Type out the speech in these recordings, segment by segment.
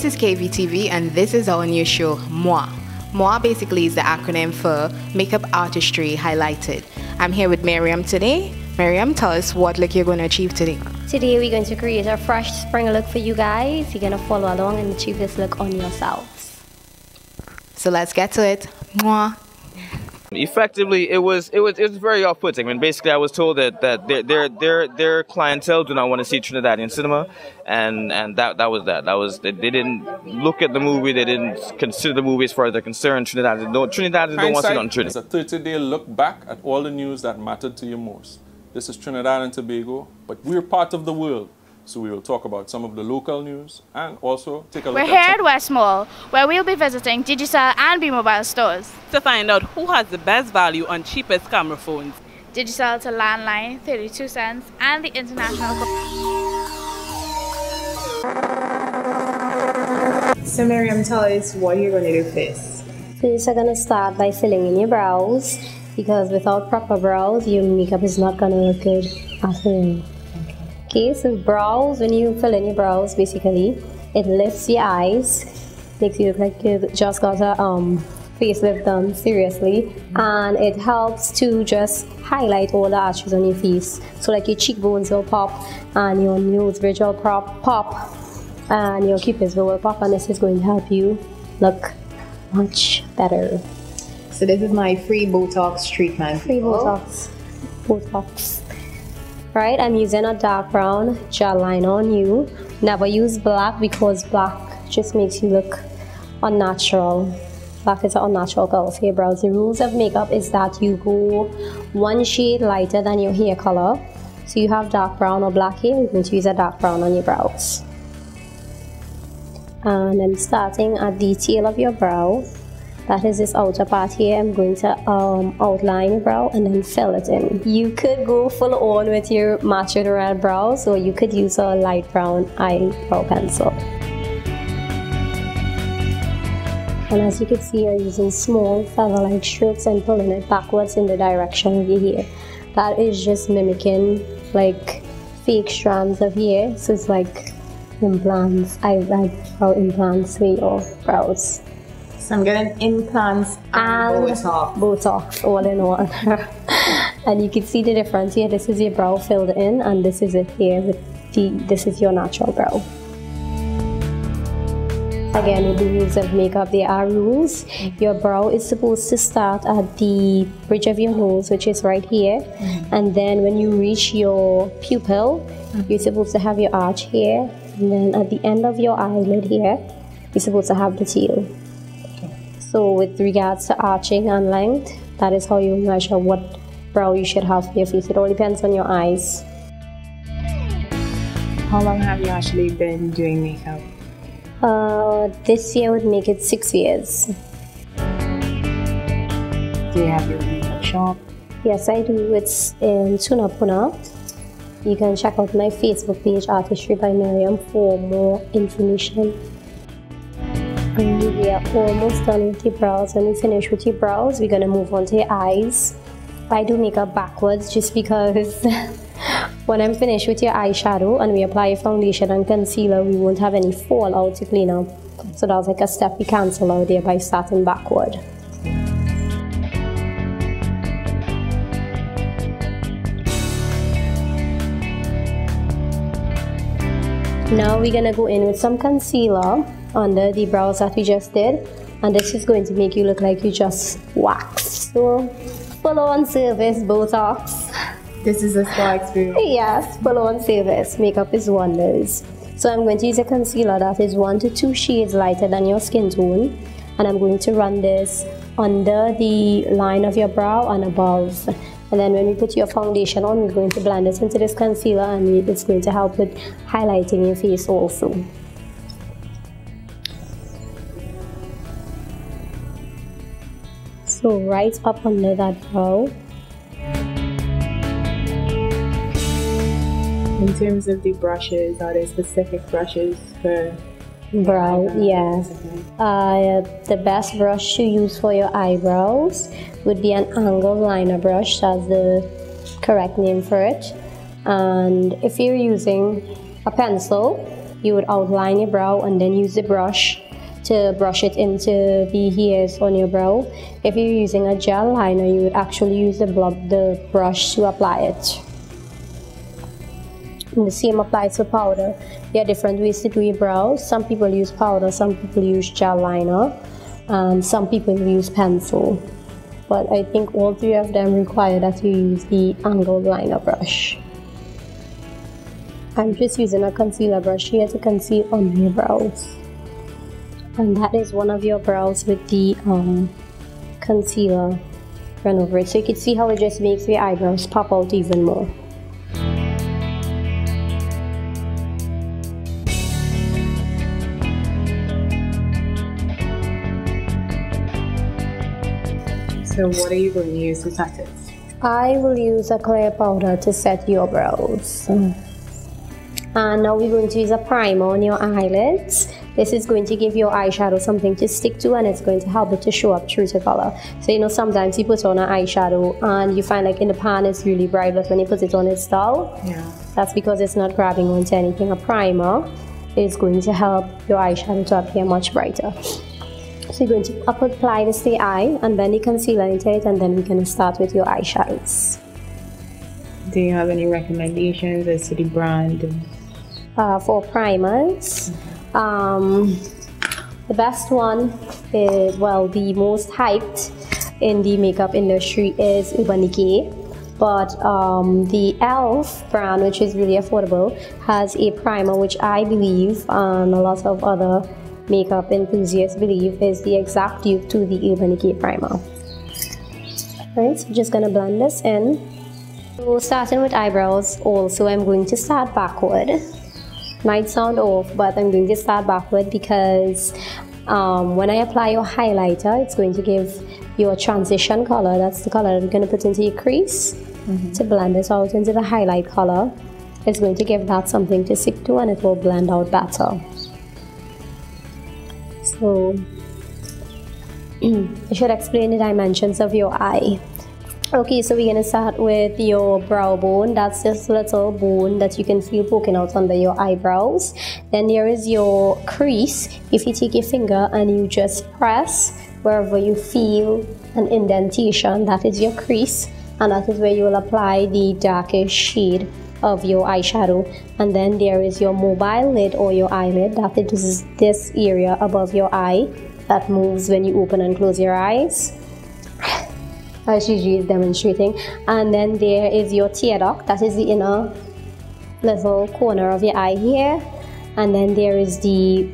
This is KVTV and this is our new show, MUAH. MUAH basically is the acronym for Makeup Artistry Highlighted. I'm here with Maryam today. Maryam, tell us what look you're going to achieve today. Today we're going to create a fresh spring look for you guys. You're going to follow along and achieve this look on yourselves. So let's get to it. MUAH. Effectively, it was very off-putting. I mean, basically, I was told that their clientele do not want to see Trinidadian cinema, and that was that. That was they didn't look at the movie. They didn't consider the movie as far as they're concerned. Trinidadians don't want to see it on Trinidad. It's a 30-day look back at all the news that mattered to you most. This is Trinidad and Tobago, but we're part of the world. So we will talk about some of the local news and also take a look We're here at West Mall, where we'll be visiting Gigi and B-Mobile stores to find out who has the best value on cheapest camera phones. Gigi to landline, 32 cents, and the international. So Maryam, tell us what you're going to do first. First, I'm going to start by filling in your brows, because without proper brows, your makeup is not going to look good at all. Okay, so brows, when you fill in your brows, basically, it lifts your eyes, makes you look like you just got a facelift done, seriously, and it helps to just highlight all the arches on your face. So like your cheekbones will pop, and your nose bridge will pop, and your pupils will pop, and this is going to help you look much better. So this is my free Botox treatment. Free Botox. Botox. Right, I'm using a dark brown gel liner on you. Never use black because black just makes you look unnatural. Black is an unnatural color for your brows. The rules of makeup is that you go one shade lighter than your hair color. So you have dark brown or black hair, you're going to use a dark brown on your brows. And I'm starting at the tail of your brow. That is this outer part here. I'm going to outline your brow and then fill it in. You could go full on with your matching red brows, or you could use a light brown eyebrow pencil. And as you can see, I'm using small feather-like strokes and pulling it backwards in the direction of your hair. That is just mimicking like fake strands of hair. So it's like implants, eyebrow implants for your brows. So I'm getting implants and Botox all in one. And you can see the difference here. This is your brow filled in, and this is it here this is your natural brow. Again, with the rules of makeup, there are rules. Your brow is supposed to start at the bridge of your nose, which is right here. And then when you reach your pupil, you're supposed to have your arch here. And then at the end of your eyelid here, you're supposed to have the tail. So with regards to arching and length, that is how you measure what brow you should have for your face. It all depends on your eyes. How long have you actually been doing makeup? This year would make it 6 years. Do you have your makeup shop? Yes, I do. It's in Tunapuna. You can check out my Facebook page, Artistry by Maryam, for more information. And we are almost done with your brows. When we finish with your brows, we're going to move on to your eyes. I do makeup backwards just because when I'm finished with your eyeshadow and we apply your foundation and concealer, we won't have any fallout to clean up. So that's like a step we cancel out there by starting backward. Now we're going to go in with some concealer under the brows that we just did, and this is going to make you look like you just waxed. So full on service Botox. This is a spa experience. Yes, full on service. Makeup is wonders. So I'm going to use a concealer that is 1 to 2 shades lighter than your skin tone, and I'm going to run this under the line of your brow and above. And then when we put your foundation on, we're going to blend this into this concealer, and it's going to help with highlighting your face also. So right up under that brow. In terms of the brushes, are there specific brushes for brow? Yeah. The best brush to use for your eyebrows would be an angled liner brush. That's the correct name for it. And if you're using a pencil, you would outline your brow and then use the brush to brush it into the hairs on your brow. If you're using a gel liner, you would actually use the brush to apply it. And the same applies to powder. There are different ways to do your brows. Some people use powder, some people use gel liner, and some people use pencil. But I think all three of them require that you use the angled liner brush. I'm just using a concealer brush here to conceal on your brows. And that is one of your brows with the concealer run over it. So you can see how it just makes your eyebrows pop out even more. So what are you going to use to set it? I will use a clear powder to set your brows. And now we're going to use a primer on your eyelids. This is going to give your eyeshadow something to stick to, and it's going to help it to show up true to color. So you know, sometimes you put on an eyeshadow and you find like in the pan it's really bright, but when you put it on it's dull. Yeah. That's because it's not grabbing onto anything. A primer is going to help your eyeshadow to appear much brighter. So you're going to apply this to the eye and then the concealer into it, and then we're going to start with your eyeshadows. Do you have any recommendations as to the brand? For primers, the best one is, well, the most hyped in the makeup industry is Urban Decay. But the e.l.f. brand, which is really affordable, has a primer which I believe, and a lot of other makeup enthusiasts believe, is the exact dupe to the Urban Decay primer. Alright, so just gonna blend this in. So starting with eyebrows, also I'm going to start backward. Might sound off, but I'm going to start backward because when I apply your highlighter, it's going to give your transition color. That's the color that I'm going to put into your crease to blend it out into the highlight color. It's going to give that something to stick to, and it will blend out better. So I should explain the dimensions of your eye. Okay, so we're going to start with your brow bone. That's this little bone that you can feel poking out under your eyebrows. Then there is your crease. If you take your finger and you just press wherever you feel an indentation, that is your crease, and that is where you will apply the darkest shade of your eyeshadow. And then there is your mobile lid or your eyelid. That is this area above your eye that moves when you open and close your eyes, as Gigi is demonstrating. And then there is your tear duct. That is the inner little corner of your eye here. And then there is the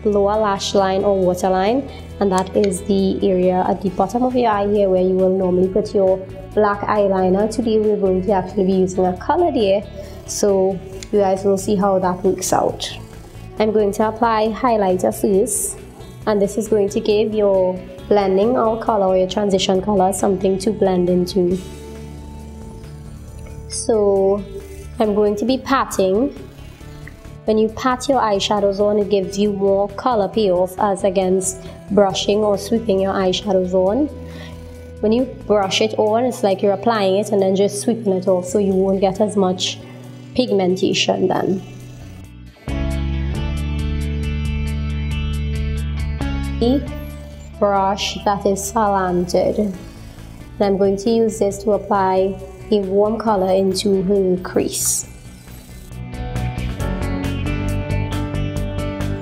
lower lash line or waterline, and that is the area at the bottom of your eye here where you will normally put your black eyeliner. Today we're going to actually be using a color there, so you guys will see how that works out. I'm going to apply highlighter first, and this is going to give your blending out color or your transition color something to blend into. So I'm going to be patting. When you pat your eyeshadows on, it gives you more color payoff as against brushing or sweeping your eyeshadows on. When you brush it on, it's like you're applying it and then just sweeping it off, so you won't get as much pigmentation then. Brush that is slanted, and I'm going to use this to apply a warm color into her crease.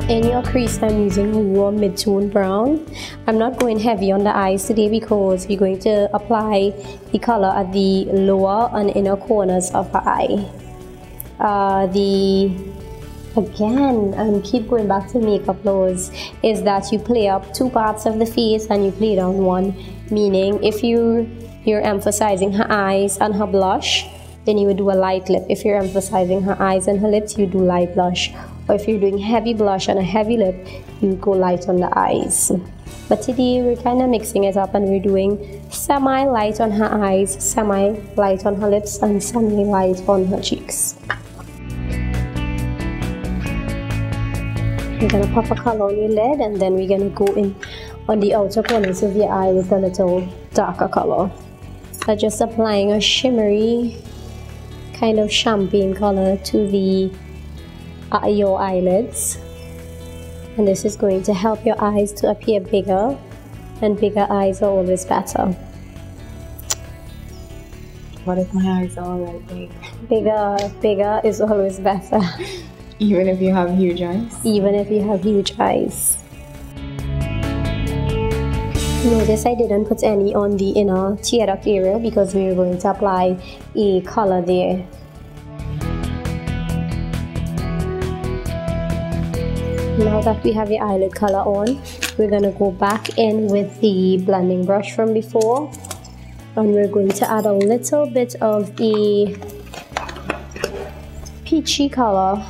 In your crease, I'm using a warm mid-tone brown. I'm not going heavy on the eyes today because we're going to apply the color at the lower and inner corners of her eye. Again, and keep going back to makeup laws, is that you play up two parts of the face and you play down one. Meaning, if you're emphasizing her eyes and her blush, then you would do a light lip. If you're emphasizing her eyes and her lips, you do light blush. Or if you're doing heavy blush and a heavy lip, you go light on the eyes. But today we're kind of mixing it up and we're doing semi-light on her eyes, semi-light on her lips, and semi-light on her cheeks. We're gonna pop a color on your lid, and then we're gonna go in on the outer corners of your eye with a little darker color. So just applying a shimmery kind of champagne color to the your eyelids, and this is going to help your eyes to appear bigger, and bigger eyes are always better. What if my eyes are already big? Bigger is always better. Even if you have huge eyes? Even if you have huge eyes. Notice I didn't put any on the inner tear duct area because we were going to apply a color there. Now that we have the eyelid color on, we're going to go back in with the blending brush from before, and we're going to add a little bit of a peachy color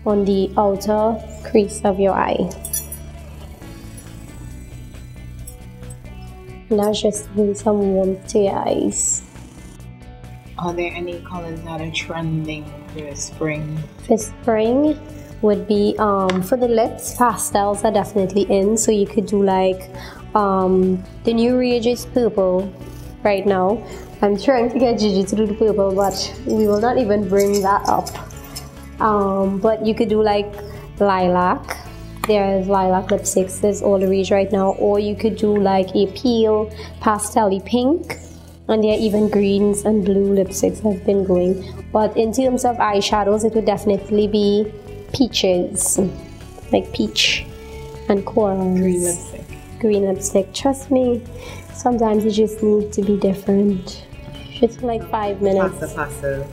on the outer crease of your eye. Now just bring some warmth to your eyes. Are there any colors that are trending for spring? For spring would be for the lips, pastels are definitely in, so you could do like the new rage is purple right now. I'm trying to get Gigi to do the purple, but we will not even bring that up. But you could do like lilac. There's lilac lipsticks, there's all the rage right now. Or you could do like a pale pastel-y pink, and there are even greens and blue lipsticks have been going. But in terms of eyeshadows, it would definitely be peaches, like peach and coral. Green lipstick. Green lipstick, trust me, sometimes you just need to be different. Just for like 5 minutes. Pasta.